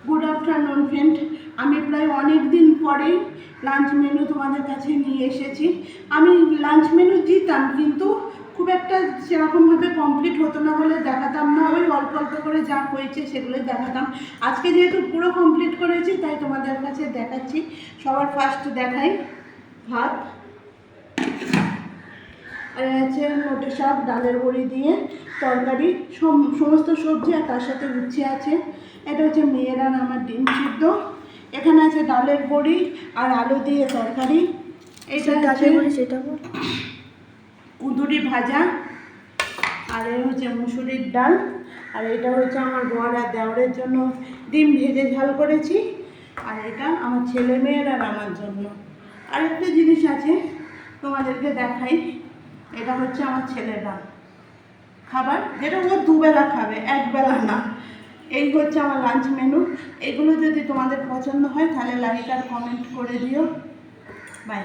Good afternoon friend. আমি প্রায় অনেক দিন পরেই লাঞ্চ মেনু তোমাদের কাছে নিয়ে এসেছি। আমি লাঞ্চ মেনু দিতাম, কিন্তু খুব একটা সেরকমভাবে কমপ্লিট হতো না বলে দেখাতাম না, ওই অল্প অল্প করে যা হয়েছে সেগুলোই দেখাতাম। আজকে যেহেতু পুরো কমপ্লিট করেছি তাই তোমাদের কাছে দেখাচ্ছি। সবার ফার্স্ট দেখাই ভাত, আর আছে নোটে শাক, ডালের বড়ি দিয়ে তরকারি, সমস্ত সবজি, আর তার সাথে উচ্ছে আছে। এটা হচ্ছে মেয়ের আর আমার ডিম সিদ্ধ। এখানে আছে ডালের বড়ি আর আলু দিয়ে তরকারি। এটা আছে কুঁদুরি ভাজা, আর এই হচ্ছে মুসুরির ডাল, আর এটা হচ্ছে আমার বর আর দেওরের জন্য ডিম ভেজে ঝাল করেছি, আর এটা আমার ছেলে মেয়ের আর আমার জন্য। আরেকটা জিনিস আছে তোমাদেরকে দেখাই, এটা হচ্ছে আমার ছেলেরা খাবার, যেটা ও দুবেলা খাবে, একবেলা না। এই হচ্ছে আমার লাঞ্চ মেনু। এগুলো যদি তোমাদের পছন্দ হয় তাহলে লাইক আর কমেন্ট করে দিও। বাই।